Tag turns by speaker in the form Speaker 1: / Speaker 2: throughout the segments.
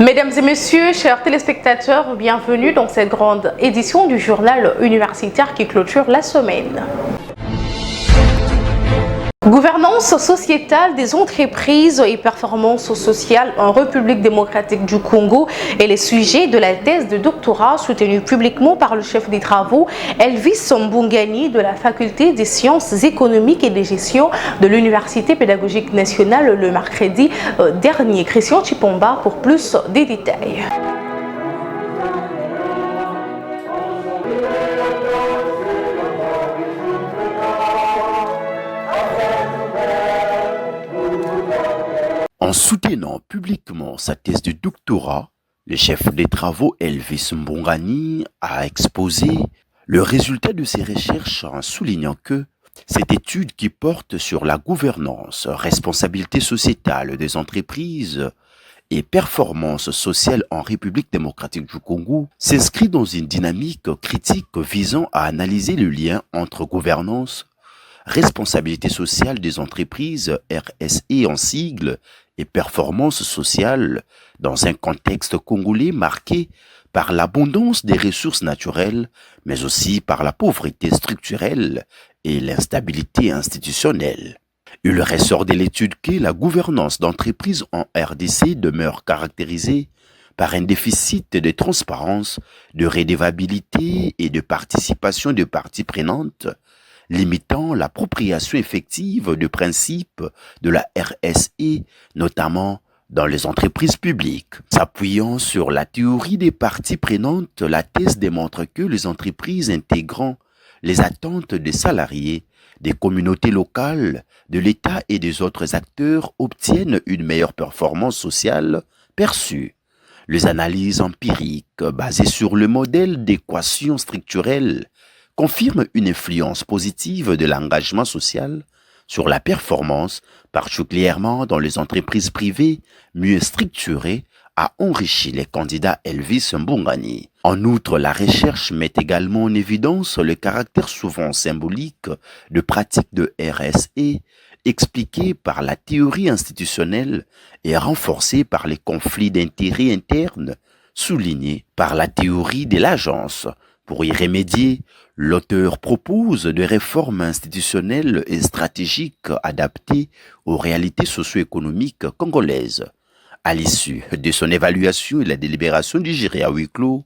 Speaker 1: Mesdames et messieurs, chers téléspectateurs, bienvenue dans cette grande édition du journal universitaire qui clôture la semaine. Gouvernance sociétale des entreprises et performance sociale en République démocratique du Congo est le sujet de la thèse de doctorat soutenue publiquement par le chef des travaux Elvis Mbungani de la faculté des sciences économiques et de gestion de l'Université pédagogique nationale le mercredi dernier. Christian Chipomba pour plus de détails.
Speaker 2: En soutenant publiquement sa thèse de doctorat, le chef des travaux Elvis Mbungani a exposé le résultat de ses recherches en soulignant que cette étude qui porte sur la gouvernance, responsabilité sociétale des entreprises et performance sociale en République démocratique du Congo s'inscrit dans une dynamique critique visant à analyser le lien entre gouvernance, responsabilité sociale des entreprises, RSE en sigle, et performance sociale dans un contexte congolais marqué par l'abondance des ressources naturelles, mais aussi par la pauvreté structurelle et l'instabilité institutionnelle. Il ressort de l'étude que la gouvernance d'entreprise en RDC demeure caractérisée par un déficit de transparence, de redevabilité et de participation de parties prenantes, limitant l'appropriation effective du principe de la RSE, notamment dans les entreprises publiques. S'appuyant sur la théorie des parties prenantes, la thèse démontre que les entreprises intégrant les attentes des salariés, des communautés locales, de l'État et des autres acteurs obtiennent une meilleure performance sociale perçue. Les analyses empiriques basées sur le modèle d'équation structurelle confirme une influence positive de l'engagement social sur la performance, particulièrement dans les entreprises privées mieux structurées, a enrichi les candidats Elvis Mbungani. En outre, la recherche met également en évidence le caractère souvent symbolique de pratiques de RSE expliquées par la théorie institutionnelle et renforcées par les conflits d'intérêts internes soulignés par la théorie de l'agence. Pour y remédier, l'auteur propose des réformes institutionnelles et stratégiques adaptées aux réalités socio-économiques congolaises. À l'issue de son évaluation et la délibération du jury à huis clos,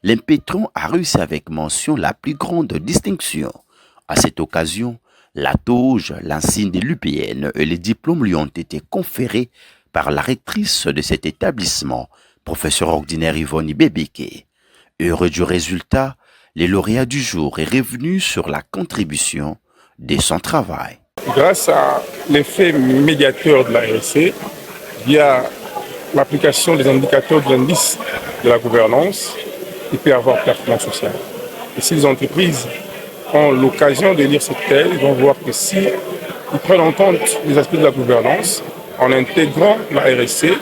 Speaker 2: l'impétrant a reçu avec mention la plus grande distinction. À cette occasion, la toge, l'insigne de l'UPN et les diplômes lui ont été conférés par la rectrice de cet établissement, professeur ordinaire Yvonne Bébéké. Heureux du résultat, le lauréat du jour est revenu sur la contribution de son travail.
Speaker 3: Grâce à l'effet médiateur de la RSE, via l'application des indicateurs de l'indice de la gouvernance, il peut y avoir performance sociale. Et si les entreprises ont l'occasion de lire cette thèse, ils vont voir que si ils prennent en compte les aspects de la gouvernance, en intégrant la RSE,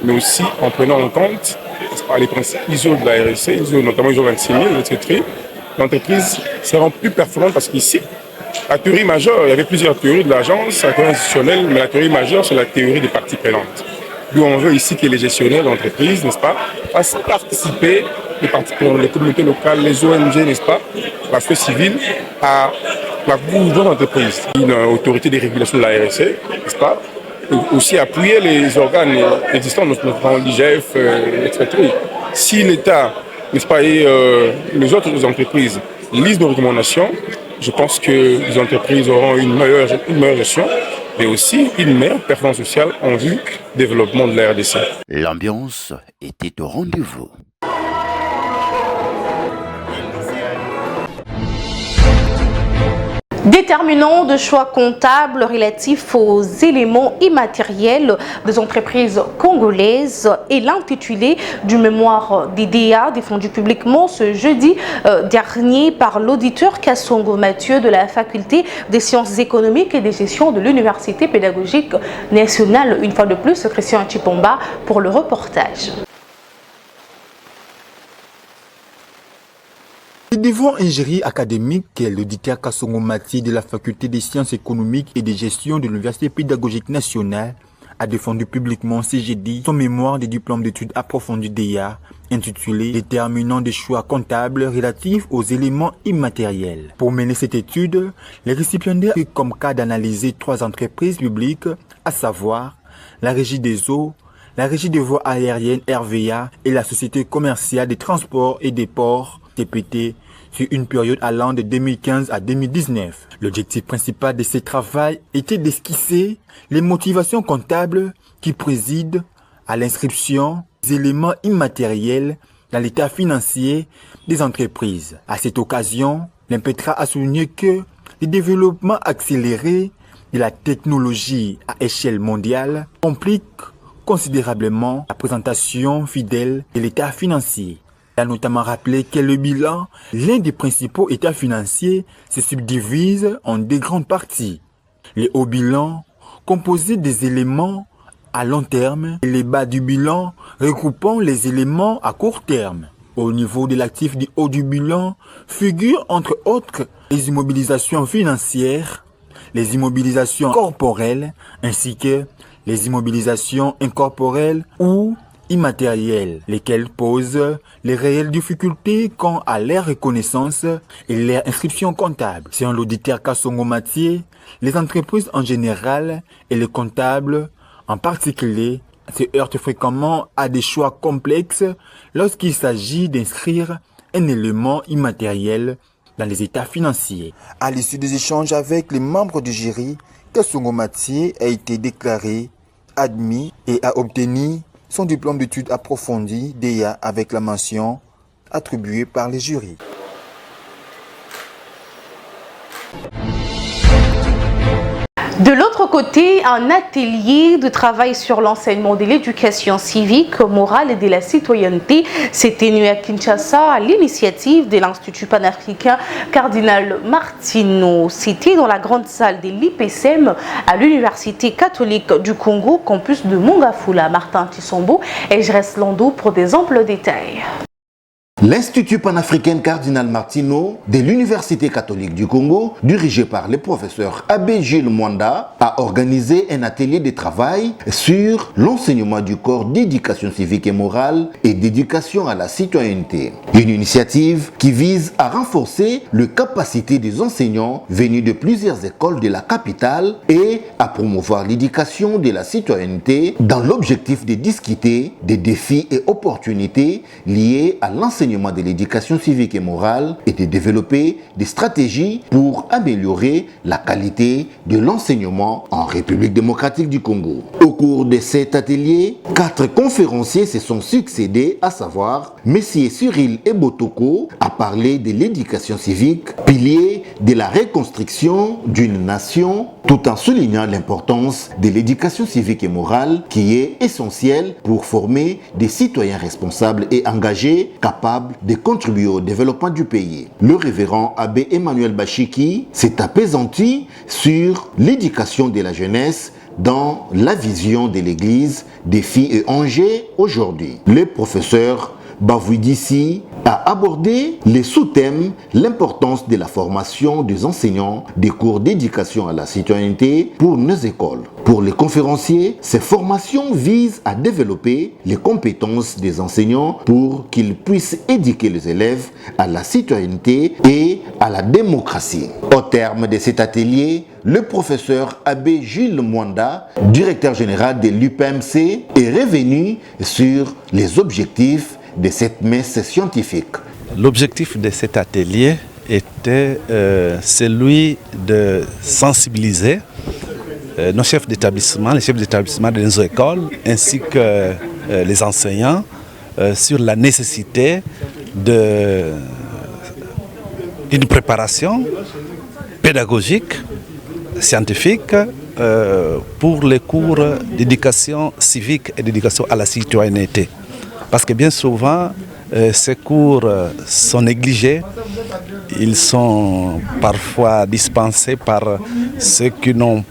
Speaker 3: mais aussi en prenant en compte les principes ISO de la RSE, notamment ISO 26000, etc., l'entreprise sera plus performante parce qu'ici, la théorie majeure, il y avait plusieurs théories de l'agence, la théorie institutionnelle, mais la théorie majeure, c'est la théorie des parties prenantes. D'où on veut ici que les gestionnaires d'entreprise, n'est-ce pas, fassent participer les parties prenantes, les communautés locales, les ONG, n'est-ce pas, la société civile, à la gouvernance d'entreprise. Une autorité de régulation de la RSE, n'est-ce pas, aussi appuyer les organes existants, notamment l'IGF, etc. Si l'État, n'est-ce pas, et les autres entreprises lisent nos recommandations, je pense que les entreprises auront une meilleure gestion, mais aussi une meilleure performance sociale en vue du développement de la RDC.
Speaker 2: L'ambiance était au rendez-vous.
Speaker 1: Déterminant de choix comptables relatifs aux éléments immatériels des entreprises congolaises et l'intitulé du mémoire d'IDEA défendu publiquement ce jeudi dernier par l'auditeur Kassongo Mathieu de la faculté des sciences économiques et de gestion de l'Université pédagogique nationale. Une fois de plus, Christian Chipomba pour le reportage.
Speaker 4: Devant un jury académique, l'auditeur Kassongo Mathieu de la faculté des sciences économiques et de gestion de l'Université pédagogique nationale a défendu publiquement ce jeudi son mémoire de diplôme d'études approfondies DEA intitulé « Déterminant des choix comptables relatifs aux éléments immatériels ». Pour mener cette étude, les récipiendaires ont eu comme cas d'analyser 3 entreprises publiques, à savoir la Régie des eaux, la Régie des voies aériennes RVA et la Société commerciale des transports et des ports TPT sur une période allant de 2015 à 2019. L'objectif principal de ce travail était d'esquisser les motivations comptables qui président à l'inscription des éléments immatériels dans l'état financier des entreprises. À cette occasion, l'INPETRA a souligné que le développement accéléré de la technologie à échelle mondiale complique considérablement la présentation fidèle de l'état financier. Il a notamment rappelé que le bilan, l'un des principaux états financiers, se subdivise en 2 grandes parties. Le haut bilan, composé des éléments à long terme, et les bas du bilan, regroupant les éléments à court terme. Au niveau de l'actif du haut du bilan, figurent entre autres les immobilisations financières, les immobilisations corporelles, ainsi que les immobilisations incorporelles ou immatérielles, lesquelles posent les réelles difficultés quant à leur reconnaissance et leur inscription comptable. Selon l'auditeur Kassongo Mathieu, les entreprises en général et les comptables en particulier se heurtent fréquemment à des choix complexes lorsqu'il s'agit d'inscrire un élément immatériel dans les états financiers. À l'issue des échanges avec les membres du jury, Kassongo Mathieu a été déclaré admis et a obtenu son diplôme d'études approfondies DEA avec la mention attribuée par les jurys.
Speaker 1: De l'autre côté, un atelier de travail sur l'enseignement de l'éducation civique, morale et de la citoyenneté s'est tenu à Kinshasa à l'initiative de l'Institut panafricain Cardinal Martino. C'était dans la grande salle de l'IPSM à l'Université catholique du Congo, campus de Mongafula. Martin Tissombo et Jres Lando pour des amples détails.
Speaker 5: L'Institut panafricain Cardinal Martino de l'Université catholique du Congo, dirigé par le professeur Abbé Gilles Mwanda, a organisé un atelier de travail sur l'enseignement du corps d'éducation civique et morale et d'éducation à la citoyenneté. Une initiative qui vise à renforcer les capacités des enseignants venus de plusieurs écoles de la capitale et à promouvoir l'éducation de la citoyenneté dans l'objectif de discuter des défis et opportunités liés à l'enseignement de l'éducation civique et morale et de développer des stratégies pour améliorer la qualité de l'enseignement en République démocratique du Congo. Au cours de cet atelier, 4 conférenciers se sont succédés, à savoir M. Cyril Ebotoko a parlé de l'éducation civique, pilier de la reconstruction d'une nation, tout en soulignant l'importance de l'éducation civique et morale qui est essentielle pour former des citoyens responsables et engagés, capables de contribuer au développement du pays. Le révérend Abbé Emmanuel Bachiki s'est appesanti sur l'éducation de la jeunesse dans la vision de l'Église, défis et enjeux aujourd'hui. Le professeur Bavouidissi a abordé les sous-thèmes l'importance de la formation des enseignants des cours d'éducation à la citoyenneté pour nos écoles. Pour les conférenciers, ces formations visent à développer les compétences des enseignants pour qu'ils puissent éduquer les élèves à la citoyenneté et à la démocratie. Au terme de cet atelier, le professeur Abbé Gilles Mwanda, directeur général de l'UPMC, est revenu sur les objectifs de cette messe scientifique.
Speaker 6: L'objectif de cet atelier était celui de sensibiliser nos chefs d'établissement, les chefs d'établissement de nos écoles, ainsi que les enseignants sur la nécessité d'une préparation pédagogique, scientifique pour les cours d'éducation civique et d'éducation à la citoyenneté. Parce que bien souvent, ces cours sont négligés, ils sont parfois dispensés par ceux qui n'ont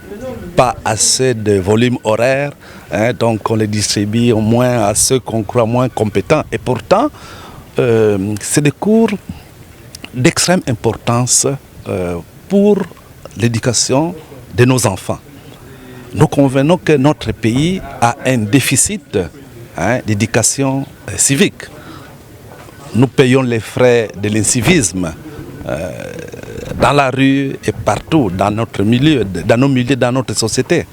Speaker 6: pas assez de volume horaire, donc on les distribue au moins à ceux qu'on croit moins compétents. Et pourtant, c'est des cours d'extrême importance pour l'éducation de nos enfants. nous convenons que notre pays a un déficit d'éducation civique. Nous payons les frais de l'incivisme dans la rue et partout, dans notre milieu, dans nos milieux, dans notre société.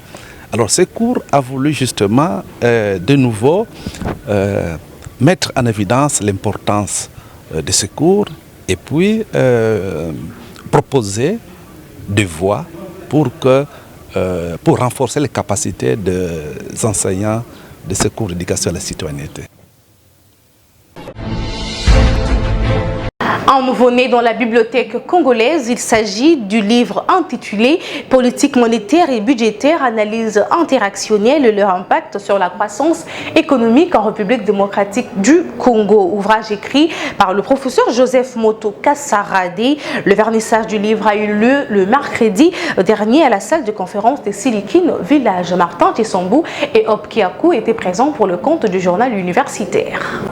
Speaker 6: Alors ce cours a voulu justement de nouveau mettre en évidence l'importance de ce cours et puis proposer des voies pour renforcer les capacités des enseignants de ce cours d'éducation à la citoyenneté.
Speaker 1: Un nouveau-né dans la bibliothèque congolaise, il s'agit du livre intitulé « Politique monétaire et budgétaire, analyse interactionnelle et leur impact sur la croissance économique en République démocratique du Congo ». Ouvrage écrit par le professeur Joseph Moto Kasarade. Le vernissage du livre a eu lieu le mercredi dernier à la salle de conférence de Silikine Village. Martin Tissambou et Hop Kiakou étaient présents pour le compte du journal universitaire.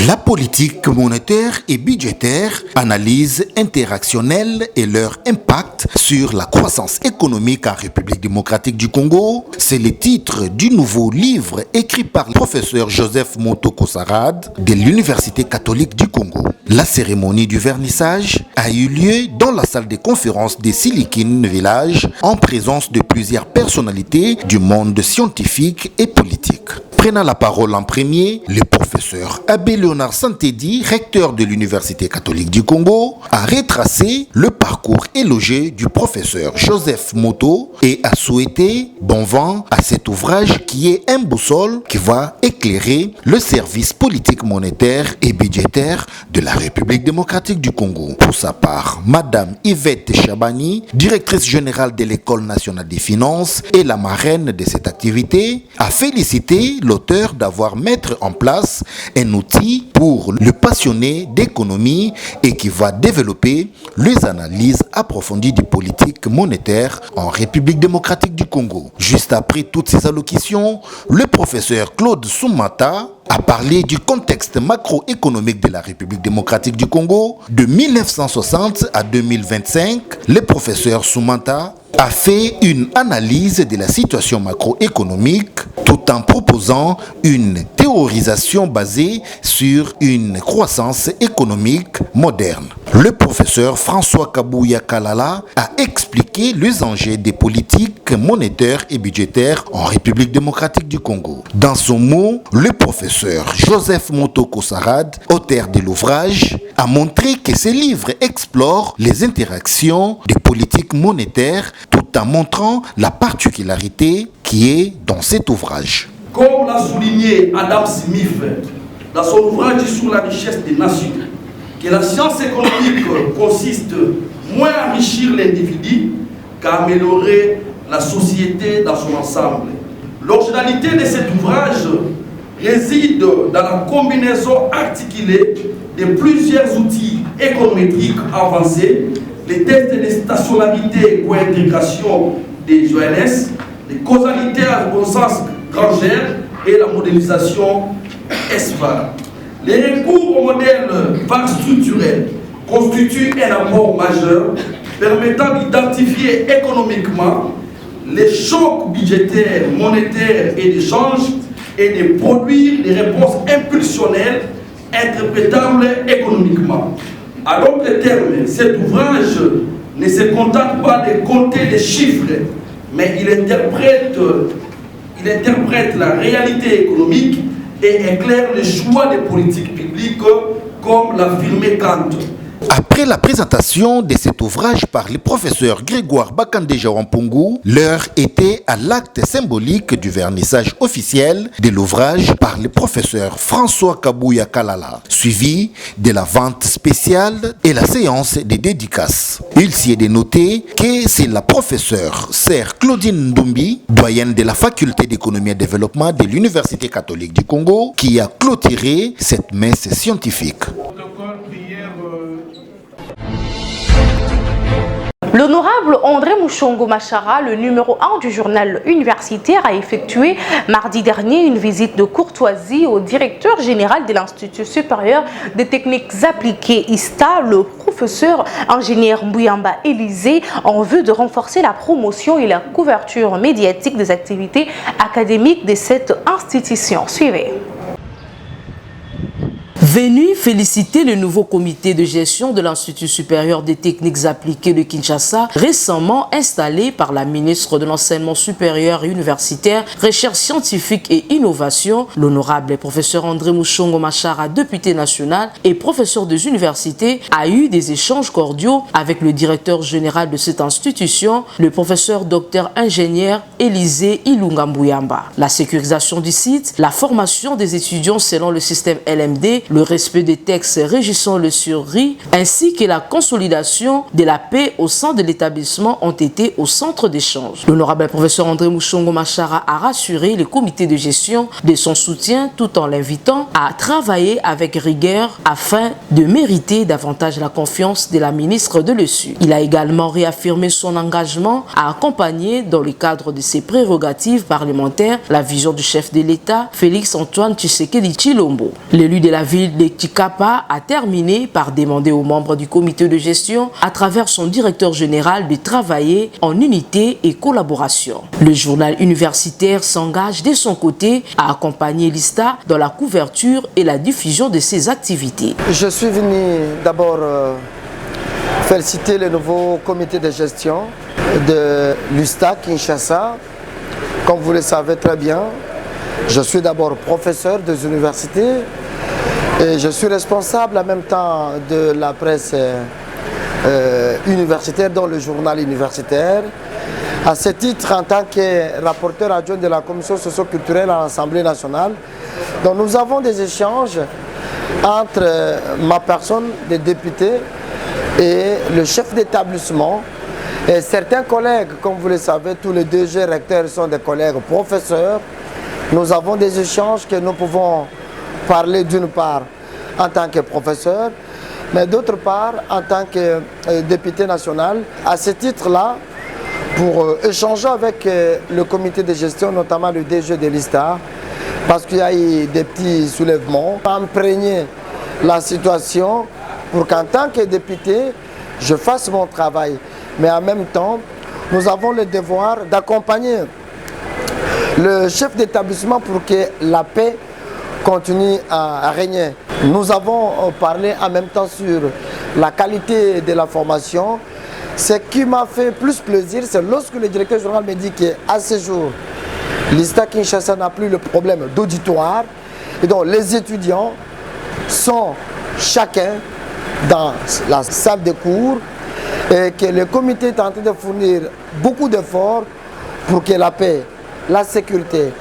Speaker 5: La politique monétaire et budgétaire, analyse interactionnelle et leur impact sur la croissance économique en République démocratique du Congo, c'est le titre du nouveau livre écrit par le professeur Joseph Moto Kasarade de l'Université catholique du Congo. La cérémonie du vernissage a eu lieu dans la salle de conférence de Silikine Village en présence de plusieurs personnalités du monde scientifique et politique. Prenant la parole en premier, le professeur Abbé Léonard Santedi, recteur de l'Université catholique du Congo, a retracé le parcours élogieux du professeur Joseph Moto et a souhaité bon vent à cet ouvrage qui est un boussole qui va éclairer le service politique monétaire et budgétaire de la République démocratique du Congo. Pour sa part, Madame Yvette Chabani, directrice générale de l'École nationale des finances et la marraine de cette activité, a félicité l'auteur d'avoir mis en place un outil pour le passionné d'économie et qui va développer les analyses approfondies des politiques monétaires en République démocratique du Congo. Juste après toutes ces allocutions, le professeur Claude Soumata a parlé du contexte macroéconomique de la République démocratique du Congo. De 1960 à 2025, le professeur Soumata a fait une analyse de la situation macroéconomique tout en proposant une théorisation basée sur une croissance économique moderne. Le professeur François Kabouya Kalala a expliqué les enjeux des politiques monétaires et budgétaires en République démocratique du Congo. Dans son mot, le professeur Joseph Moto Kasarade, auteur de l'ouvrage, a montré que ce livre explore les interactions des politiques monétaires tout en montrant la particularité qui est dans cet ouvrage.
Speaker 7: Comme l'a souligné Adam Smith dans son ouvrage sur la richesse des nations, que la science économique consiste moins à enrichir l'individu qu'à améliorer la société dans son ensemble. L'originalité de cet ouvrage réside dans la combinaison articulée de plusieurs outils économétriques avancés, les tests de stationnarité et co-intégration des JONS, les causalités à connaissance grangère et la modélisation SVAR. Les recours au modèle VAR structurel constituent un apport majeur permettant d'identifier économiquement les chocs budgétaires, monétaires et d'échanges et de produire des réponses impulsionnelles interprétables économiquement. À d'autres termes, cet ouvrage ne se contente pas de compter les chiffres, mais il interprète la réalité économique et éclaire les choix des politiques publiques comme l'affirmait Kant.
Speaker 5: Après la présentation de cet ouvrage par le professeur Grégoire Bakandéja Wampungu, l'heure était à l'acte symbolique du vernissage officiel de l'ouvrage par le professeur François Kabouya Kalala, suivi de la vente spéciale et la séance de dédicaces. Il s'y est dénoté que c'est la professeure Sœur Claudine Ndumbi, doyenne de la faculté d'économie et développement de l'Université catholique du Congo, qui a clôturé cette messe scientifique.
Speaker 1: Le L'honorable André Mouchongo Machara, le numéro 1 du journal universitaire, a effectué mardi dernier une visite de courtoisie au directeur général de l'Institut supérieur des techniques appliquées ISTA, le professeur ingénieur Mbouyamba Élysée, en vue de renforcer la promotion et la couverture médiatique des activités académiques de cette institution. Suivez.
Speaker 8: Venu féliciter le nouveau comité de gestion de l'Institut supérieur des techniques appliquées de Kinshasa, récemment installé par la ministre de l'Enseignement supérieur et universitaire, Recherche scientifique et innovation, l'honorable professeur André Mouchongo Machara, député national et professeur des universités, a eu des échanges cordiaux avec le directeur général de cette institution, le professeur docteur ingénieur Élysée Ilunga Mbouyamba. La sécurisation du site, la formation des étudiants selon le système LMD, le respect des textes régissant le surris, ainsi que la consolidation de la paix au sein de l'établissement ont été au centre d'échange. L'honorable professeur André Mouchongo Machara a rassuré le comité de gestion de son soutien tout en l'invitant à travailler avec rigueur afin de mériter davantage la confiance de la ministre de l'ESU. Il a également réaffirmé son engagement à accompagner dans le cadre de ses prérogatives parlementaires la vision du chef de l'État, Félix Antoine Tshisekedi Tshilombo. L'élu de la ville de Tikapa a terminé par demander aux membres du comité de gestion, à travers son directeur général, de travailler en unité et collaboration. Le journal universitaire s'engage de son côté à accompagner l'ISTA dans la couverture et la diffusion de ses activités.
Speaker 9: Je suis venu d'abord féliciter le nouveau comité de gestion de l'ISTA Kinshasa. Comme vous le savez très bien, je suis d'abord professeur des universités et je suis responsable en même temps de la presse universitaire dans le journal universitaire. À ce titre, en tant que rapporteur adjoint de la commission socio-culturelle à l'Assemblée nationale, donc nous avons des échanges entre ma personne de député et le chef d'établissement et certains collègues, comme vous le savez, tous les DG recteurs sont des collègues professeurs. Nous avons des échanges que nous pouvons parler d'une part en tant que professeur, mais d'autre part en tant que député national. À ce titre-là, pour échanger avec le comité de gestion, notamment le DG de l'ISTA, parce qu'il y a eu des petits soulèvements, imprégner la situation pour qu'en tant que député, je fasse mon travail. Mais en même temps, nous avons le devoir d'accompagner le chef d'établissement pour que la paix continue à régner. Nous avons parlé en même temps sur la qualité de la formation. Ce qui m'a fait plus plaisir, c'est lorsque le directeur général me dit qu'à ce jour, l'ISTA Kinshasa n'a plus le problème d'auditoire. Et donc les étudiants sont chacun dans la salle de cours et que le comité est en train de fournir beaucoup d'efforts pour que la paix, la sécurité,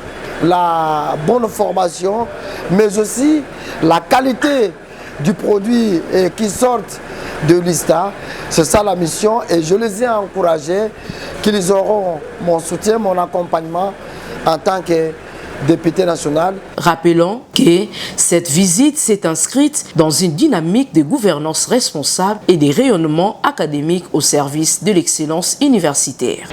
Speaker 9: la bonne formation, mais aussi la qualité du produit qui sort de l'ISTA. C'est ça la mission et je les ai encouragés qu'ils auront mon soutien, mon accompagnement en tant que député national.
Speaker 8: Rappelons que cette visite s'est inscrite dans une dynamique de gouvernance responsable et de rayonnement académique au service de l'excellence universitaire.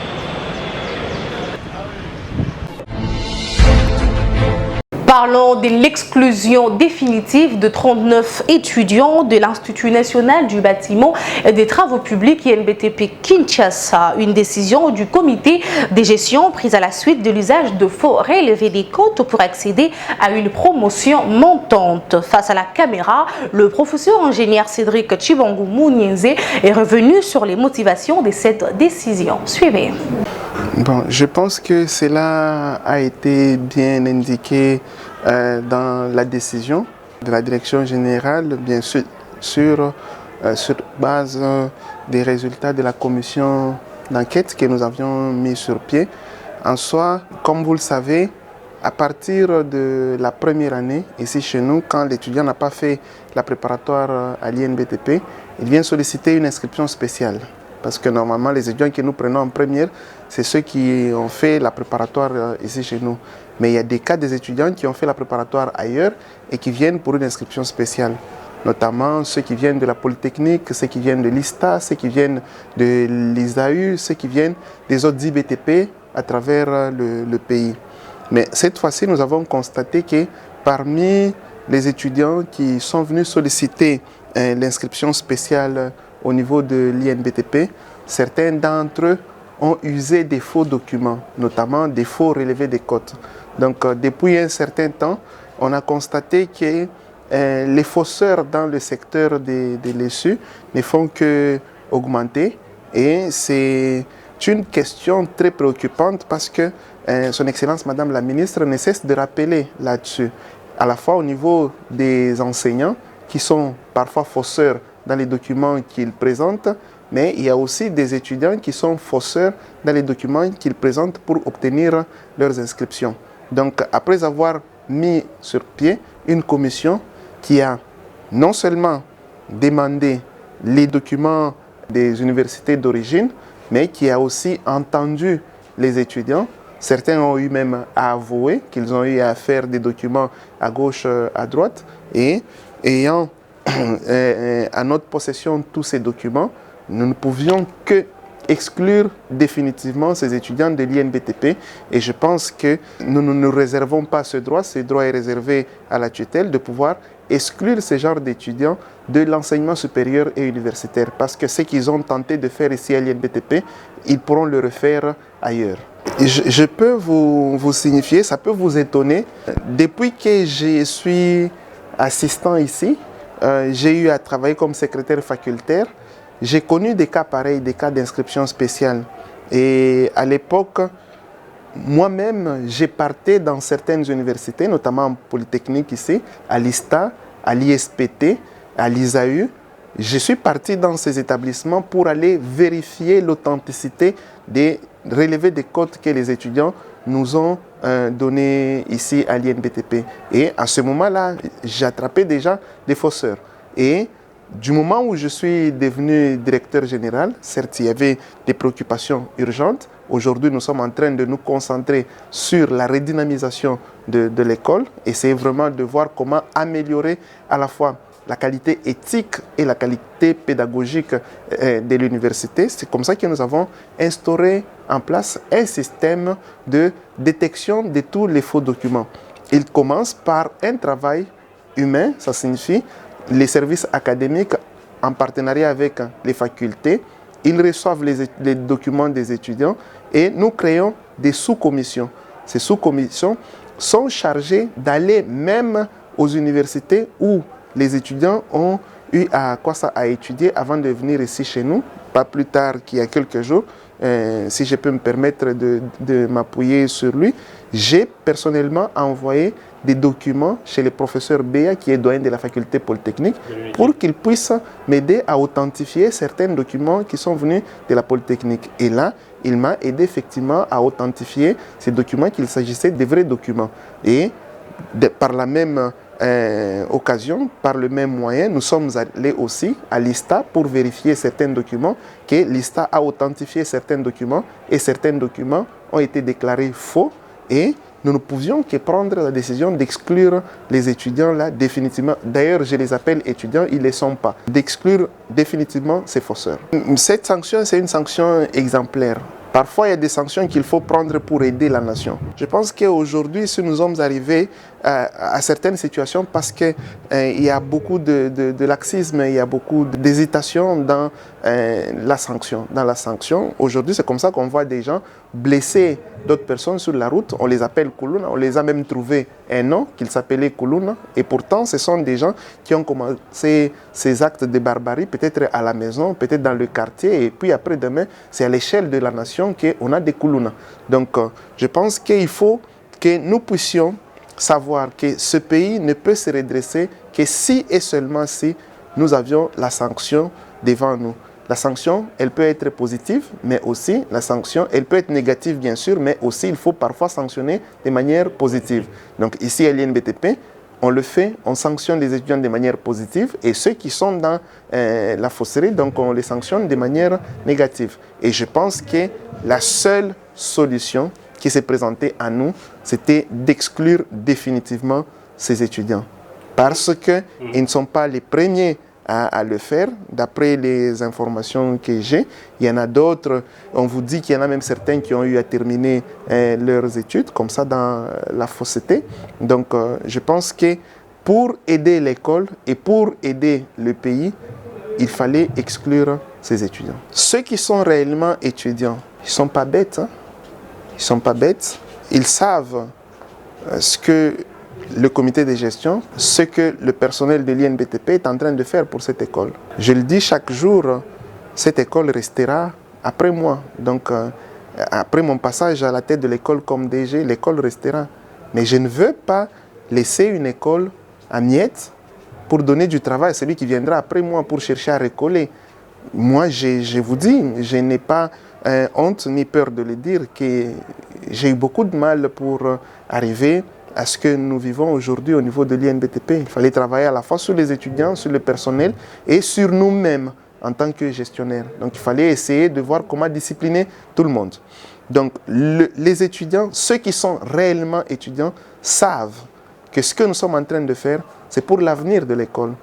Speaker 1: Parlons de l'exclusion définitive de 39 étudiants de l'Institut national du bâtiment et des travaux publics INBTP Kinshasa. Une décision du comité de gestion prise à la suite de l'usage de faux relevés des comptes pour accéder à une promotion montante. Face à la caméra, le professeur ingénieur Cédric Chibangu Mounienze est revenu sur les motivations de cette décision. Suivez.
Speaker 10: Bon, je pense que cela a été bien indiqué dans la décision de la direction générale, bien sûr, sur base des résultats de la commission d'enquête que nous avions mis sur pied. En soi, comme vous le savez, à partir de la première année, ici chez nous, quand l'étudiant n'a pas fait la préparatoire à l'INBTP, il vient solliciter une inscription spéciale. Parce que normalement, les étudiants que nous prenons en première, c'est ceux qui ont fait la préparatoire ici chez nous. Mais il y a des cas des étudiants qui ont fait la préparatoire ailleurs et qui viennent pour une inscription spéciale. notamment ceux qui viennent de la Polytechnique, ceux qui viennent de l'ISTA, ceux qui viennent de l'ISAU, ceux qui viennent des autres IBTP à travers le pays. Mais cette fois-ci, nous avons constaté que parmi les étudiants qui sont venus solliciter l'inscription spéciale au niveau de l'INBTP, certains d'entre eux ont usé des faux documents, notamment des faux relevés des cotes. Donc, depuis un certain temps, on a constaté que les fausseurs dans le secteur de l'ESU ne font qu'augmenter et c'est une question très préoccupante parce que Son Excellence Madame la Ministre ne cesse de rappeler là-dessus, à la fois au niveau des enseignants qui sont parfois fausseurs dans les documents qu'ils présentent, mais il y a aussi des étudiants qui sont fausseurs dans les documents qu'ils présentent pour obtenir leurs inscriptions. Donc, après avoir mis sur pied une commission qui a non seulement demandé les documents des universités d'origine, mais qui a aussi entendu les étudiants. Certains ont eu même à avouer qu'ils ont eu à faire des documents à gauche, à droite, et ayant à notre possession tous ces documents, nous ne pouvions que exclure définitivement ces étudiants de l'INBTP et je pense que nous ne nous réservons pas ce droit est réservé à la tutelle de pouvoir exclure ce genre d'étudiants de l'enseignement supérieur et universitaire parce que ce qu'ils ont tenté de faire ici à l'INBTP, ils pourront le refaire ailleurs. Je peux vous signifier, ça peut vous étonner, depuis que je suis assistant ici, j'ai eu à travailler comme secrétaire facultaire. J'ai connu des cas pareils, des cas d'inscription spéciale. Et à l'époque, moi-même, j'ai parté dans certaines universités, notamment en Polytechnique ici, à l'ISTA, à l'ISPT, à l'ISAU. Je suis parti dans ces établissements pour aller vérifier l'authenticité des relevés des codes que les étudiants nous ont donnés ici à l'INBTP. Et à ce moment-là, j'attrapais déjà des fausseurs. Et du moment où je suis devenu directeur général, certes, il y avait des préoccupations urgentes. Aujourd'hui, nous sommes en train de nous concentrer sur la redynamisation de l'école. Essayer vraiment de voir comment améliorer à la fois la qualité éthique et la qualité pédagogique de l'université. C'est comme ça que nous avons instauré en place un système de détection de tous les faux documents. Il commence par un travail humain, ça signifie les services académiques en partenariat avec les facultés, ils reçoivent les documents des étudiants et nous créons des sous-commissions. Ces sous-commissions sont chargées d'aller même aux universités où les étudiants ont eu à étudier avant de venir ici chez nous, pas plus tard qu'il y a quelques jours. Si je peux me permettre de m'appuyer sur lui, j'ai personnellement envoyé des documents chez le professeur Béa, qui est doyen de la faculté polytechnique, pour qu'il puisse m'aider à authentifier certains documents qui sont venus de la polytechnique. Et là, il m'a aidé effectivement à authentifier ces documents, qu'il s'agissait de vrais documents. Et par la même occasion, par le même moyen, nous sommes allés aussi à l'ISTA pour vérifier certains documents, que l'ISTA a authentifié certains documents et certains documents ont été déclarés faux et nous ne pouvions que prendre la décision d'exclure les étudiants là définitivement. D'ailleurs, je les appelle étudiants, ils ne le sont pas. D'exclure définitivement ces fausseurs. Cette sanction, c'est une sanction exemplaire. Parfois, il y a des sanctions qu'il faut prendre pour aider la nation. Je pense qu'aujourd'hui, si nous sommes arrivés à certaines situations, parce qu'il y a beaucoup de laxisme, il y a beaucoup d'hésitation dans la sanction. Aujourd'hui, c'est comme ça qu'on voit des gens blesser d'autres personnes sur la route. On les appelle Kuluna. On les a même trouvé un nom qu'ils s'appelaient Kuluna. Et pourtant, ce sont des gens qui ont commencé ces actes de barbarie, peut-être à la maison, peut-être dans le quartier. Et puis après, demain, c'est à l'échelle de la nation qu'on a des Kuluna. Donc, je pense qu'il faut que nous puissions savoir que ce pays ne peut se redresser que si et seulement si nous avions la sanction devant nous. La sanction, elle peut être positive, mais aussi la sanction, elle peut être négative bien sûr, mais aussi il faut parfois sanctionner de manière positive. Donc ici à l'INBTP, on le fait, on sanctionne les étudiants de manière positive et ceux qui sont dans la fausserie, donc on les sanctionne de manière négative. Et je pense que la seule solution qui s'est présentée à nous, c'était d'exclure définitivement ces étudiants. parce qu'ils ne sont pas les premiers à le faire. D'après les informations que j'ai, il y en a d'autres, on vous dit qu'il y en a même certains qui ont eu à terminer leurs études, comme ça dans la fausseté. Donc je pense que pour aider l'école et pour aider le pays, il fallait exclure ces étudiants. Ceux qui sont réellement étudiants, ils ne sont pas bêtes. Hein? Ils ne sont pas bêtes. Ils savent ce que le comité de gestion, ce que le personnel de l'INBTP est en train de faire pour cette école. Je le dis chaque jour, cette école restera après moi. Donc, après mon passage à la tête de l'école comme DG, l'école restera. Mais je ne veux pas laisser une école à miettes pour donner du travail à celui qui viendra après moi pour chercher à recoller. Moi, je vous dis, je n'ai pas honte ni peur de le dire, que j'ai eu beaucoup de mal pour arriver à ce que nous vivons aujourd'hui au niveau de l'INBTP. Il fallait travailler à la fois sur les étudiants, sur le personnel et sur nous-mêmes en tant que gestionnaires. Donc il fallait essayer de voir comment discipliner tout le monde. Donc les étudiants, ceux qui sont réellement étudiants, savent que ce que nous sommes en train de faire, c'est pour l'avenir de l'école.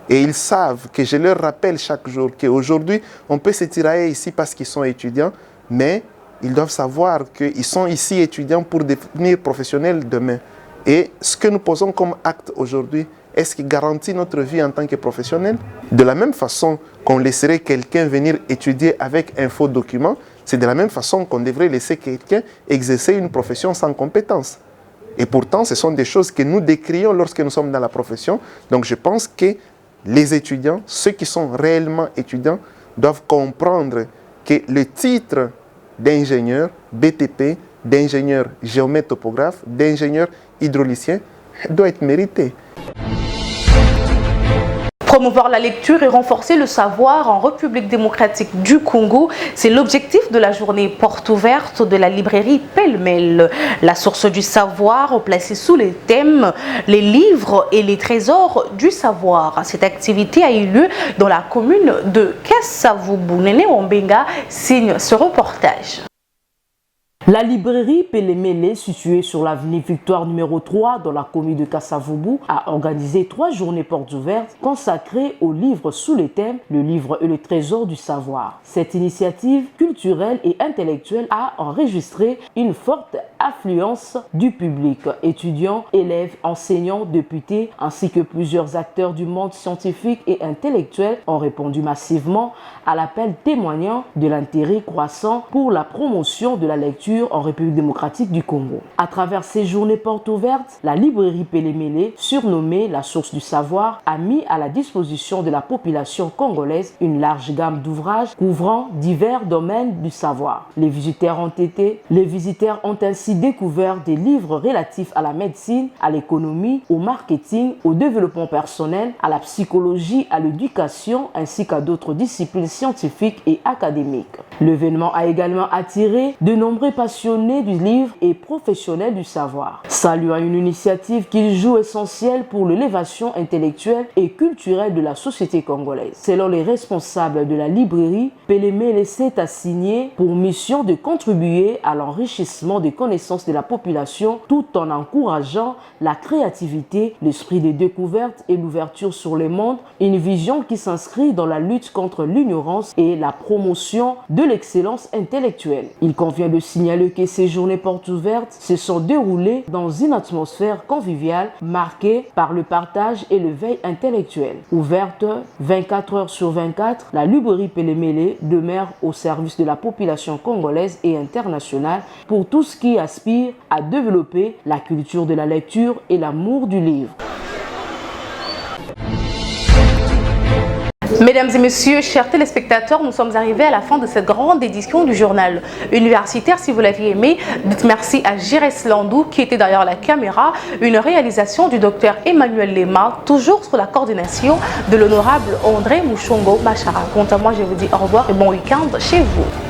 Speaker 10: Et ils savent que je leur rappelle chaque jour qu'aujourd'hui, on peut se tirailler ici parce qu'ils sont étudiants, mais ils doivent savoir qu'ils sont ici étudiants pour devenir professionnels demain. Et ce que nous posons comme acte aujourd'hui, est-ce qu'il garantit notre vie en tant que professionnels? De la même façon qu'on laisserait quelqu'un venir étudier avec un faux document, c'est de la même façon qu'on devrait laisser quelqu'un exercer une profession sans compétence. Et pourtant, ce sont des choses que nous décrions lorsque nous sommes dans la profession. Donc je pense que les étudiants, ceux qui sont réellement étudiants, doivent comprendre que le titre d'ingénieur BTP, d'ingénieur géomètre topographe, d'ingénieur hydraulicien doit être mérité.
Speaker 1: Promouvoir la lecture et renforcer le savoir en République démocratique du Congo, c'est l'objectif de la journée porte ouverte de la librairie Pêle-Mêle. La source du savoir placée sous les thèmes les livres et les trésors du savoir. Cette activité a eu lieu dans la commune de Kasavubu. Néné Wambenga signe ce reportage.
Speaker 8: La librairie Pêle-Mêle, située sur l'avenue Victoire numéro 3 dans la commune de Kasavubu, a organisé 3 journées portes ouvertes consacrées aux livres sous les thèmes le livre et le trésor du savoir. Cette initiative culturelle et intellectuelle a enregistré une forte affluence du public. Étudiants, élèves, enseignants, députés, ainsi que plusieurs acteurs du monde scientifique et intellectuel ont répondu massivement à l'appel témoignant de l'intérêt croissant pour la promotion de la lecture en République démocratique du Congo. À travers ces journées portes ouvertes, la librairie Pêle-Mêle, surnommée la source du savoir, a mis à la disposition de la population congolaise une large gamme d'ouvrages couvrant divers domaines du savoir. Les visiteurs ont ainsi découvert des livres relatifs à la médecine, à l'économie, au marketing, au développement personnel, à la psychologie, à l'éducation, ainsi qu'à d'autres disciplines scientifiques et académiques. L'événement a également attiré de nombreux passionnés du livre et professionnels du savoir, saluant une initiative qui joue essentielle pour l'élévation intellectuelle et culturelle de la société congolaise. Selon les responsables de la librairie, Pêle-Mêle s'est assigné pour mission de contribuer à l'enrichissement des connaissances de la population tout en encourageant la créativité, l'esprit de découverte et l'ouverture sur le monde, une vision qui s'inscrit dans la lutte contre l'ignorance et la promotion de l'excellence intellectuelle. Il convient de signaler que ces journées portes ouvertes se sont déroulées dans une atmosphère conviviale marquée par le partage et l'éveil intellectuel. Ouverte 24 heures sur 24, la librairie Pêle-Mêle demeure au service de la population congolaise et internationale pour tous qui aspirent à développer la culture de la lecture et l'amour du livre.
Speaker 1: Mesdames et messieurs, chers téléspectateurs, nous sommes arrivés à la fin de cette grande édition du journal universitaire. Si vous l'aviez aimé, dites merci à Jérès Landou qui était derrière la caméra. Une réalisation du docteur Emmanuel Lema, toujours sous la coordination de l'honorable André Mouchongo Machara. Quant à moi, je vous dis au revoir et bon week-end chez vous.